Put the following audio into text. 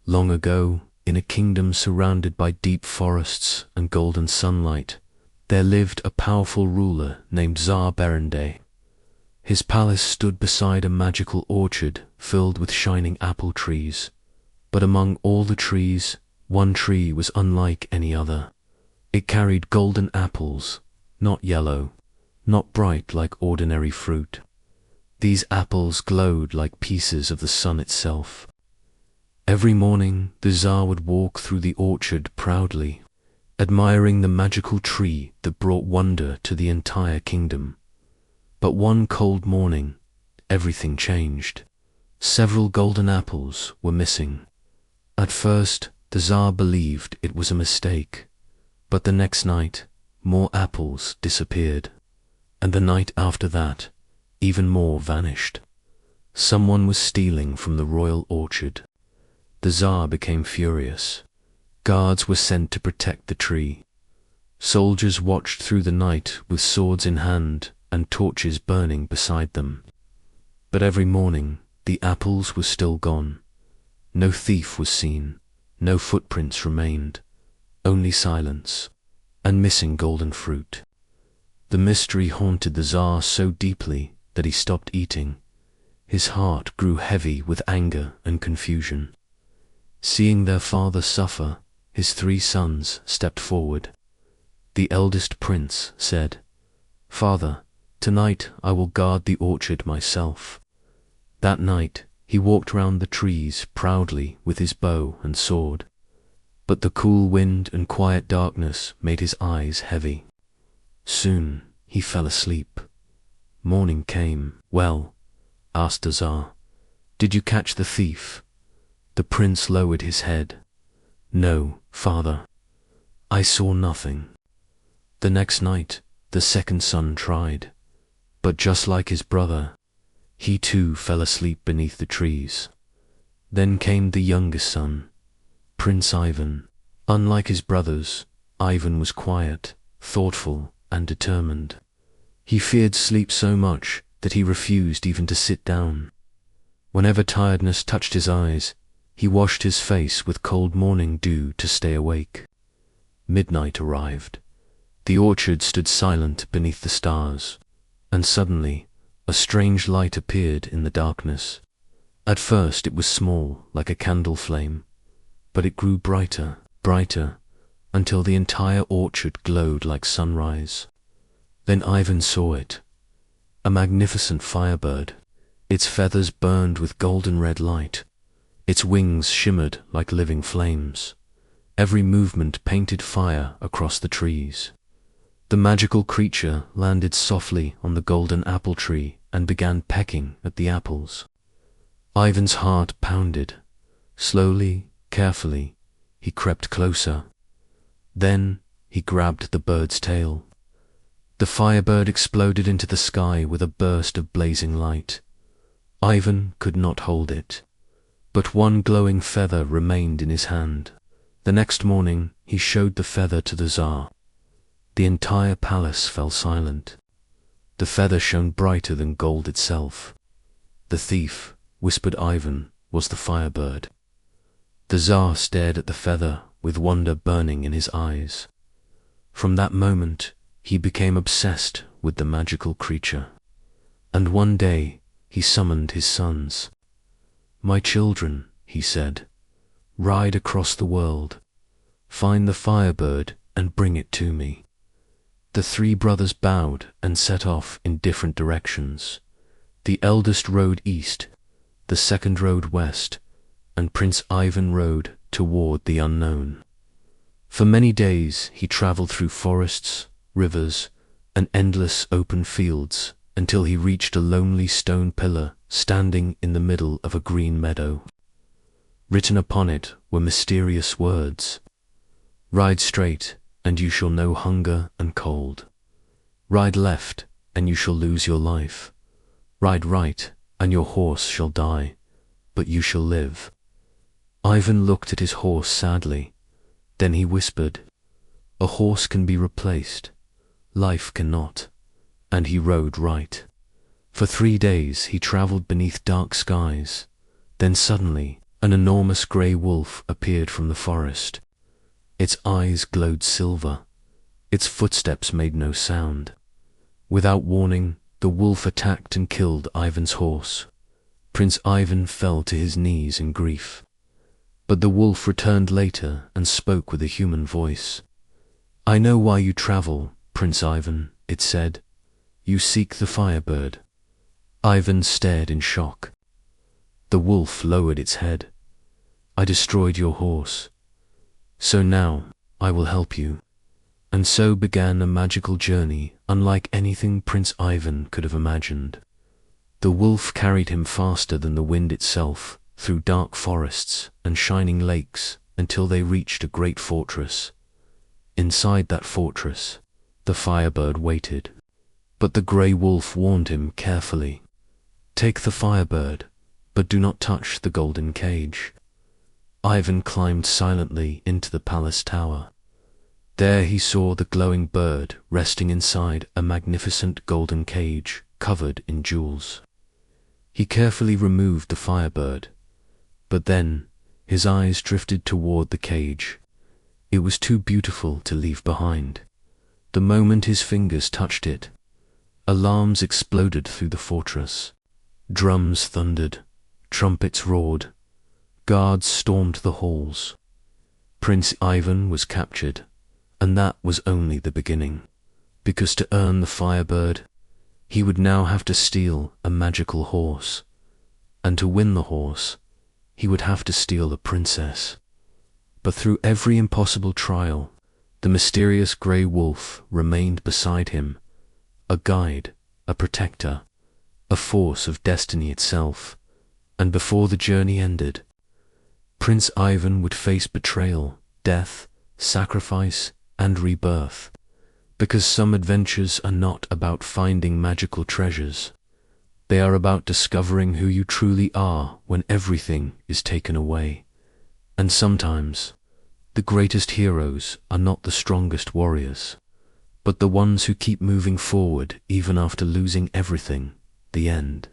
Long ago, in a kingdom surrounded by deep forests and golden sunlight, there lived a powerful ruler named Tsar Berendei. His palace stood beside a magical orchard filled with shining apple trees. But among all the trees, one tree was unlike any other. It carried golden apples, not yellow, not bright like ordinary fruit. These apples glowed like pieces of the sun itself. Every morning, the Tsar would walk through the orchard proudly, admiring the magical tree that brought wonder to the entire kingdom. But one cold morning, everything changed. Several golden apples were missing. At first, the Tsar believed it was a mistake, but the next night, more apples disappeared, and the night after that, even more vanished. Someone was stealing from the royal orchard. The Tsar became furious. Guards were sent to protect the tree. Soldiers watched through the night with swords in hand and torches burning beside them. But every morning, the apples were still gone. No thief was seen, no footprints remained, only silence and missing golden fruit. The mystery haunted the Tsar so deeply that he stopped eating. His heart grew heavy with anger and confusion. Seeing their father suffer, his 3 sons stepped forward. The eldest prince said, "Father, tonight I will guard the orchard myself." That night, he walked round the trees proudly with his bow and sword. But the cool wind and quiet darkness made his eyes heavy. Soon he fell asleep. Morning came. "Well," asked the Tsar, "did you catch the thief?" The prince lowered his head. "No, father, I saw nothing." The next night, the second son tried, but just like his brother, he too fell asleep beneath the trees. Then came the youngest son, Prince Ivan. Unlike his brothers, Ivan was quiet, thoughtful, and determined. He feared sleep so much that he refused even to sit down. Whenever tiredness touched his eyes, he washed his face with cold morning dew to stay awake. Midnight arrived. The orchard stood silent beneath the stars, and suddenly a strange light appeared in the darkness. At first it was small, like a candle flame, but it grew brighter, brighter, until the entire orchard glowed like sunrise. Then Ivan saw it, a magnificent firebird. Its feathers burned with golden red light. Its wings shimmered like living flames. Every movement painted fire across the trees. The magical creature landed softly on the golden apple tree and began pecking at the apples. Ivan's heart pounded. Slowly, carefully, he crept closer. Then he grabbed the bird's tail. The firebird exploded into the sky with a burst of blazing light. Ivan could not hold it, but one glowing feather remained in his hand. The next morning he showed the feather to the Tsar. The entire palace fell silent. The feather shone brighter than gold itself. "The thief," whispered Ivan, "was the firebird." The Tsar stared at the feather with wonder burning in his eyes. From that moment, he became obsessed with the magical creature. And one day, he summoned his sons. "My children," he said, "ride across the world. Find the firebird and bring it to me." The 3 brothers bowed and set off in different directions. The eldest rode east, the second rode west, and Prince Ivan rode toward the unknown. For many days he traveled through forests, rivers, and endless open fields until he reached a lonely stone pillar standing in the middle of a green meadow. Written upon it were mysterious words. "Ride straight, and you shall know hunger and cold. Ride left, and you shall lose your life. Ride right, and your horse shall die, but you shall live." Ivan looked at his horse sadly. Then he whispered, "A horse can be replaced, life cannot," and he rode right. For 3 days he traveled beneath dark skies. Then suddenly, An enormous grey wolf appeared from the forest. Its eyes glowed silver. Its footsteps made no sound. Without warning, the wolf attacked and killed Ivan's horse. Prince Ivan fell to his knees in grief. But the wolf returned later and spoke with a human voice. "I know why you travel, Prince Ivan," it said. "You seek the Firebird." Ivan stared in shock. The wolf lowered its head. "I destroyed your horse. So now I will help you." And so began a magical journey unlike anything Prince Ivan could have imagined. The wolf carried him faster than the wind itself, through dark forests and shining lakes, until they reached a great fortress. Inside that fortress, the Firebird waited. But the grey wolf warned him carefully. "Take the Firebird, but do not touch the golden cage." Ivan climbed silently into the palace tower. There he saw the glowing bird resting inside a magnificent golden cage covered in jewels. He carefully removed the Firebird, but then his eyes drifted toward the cage. It was too beautiful to leave behind. The moment his fingers touched it, alarms exploded through the fortress. Drums thundered, trumpets roared, guards stormed the halls. Prince Ivan was captured, and that was only the beginning, because to earn the Firebird, he would now have to steal a magical horse, and to win the horse, he would have to steal a princess. But through every impossible trial, the mysterious grey wolf remained beside him, a guide, a protector, a force of destiny itself. And before the journey ended, Prince Ivan would face betrayal, death, sacrifice, and rebirth, because some adventures are not about finding magical treasures. They are about discovering who you truly are when everything is taken away. And sometimes, the greatest heroes are not the strongest warriors, but the ones who keep moving forward even after losing everything. The end.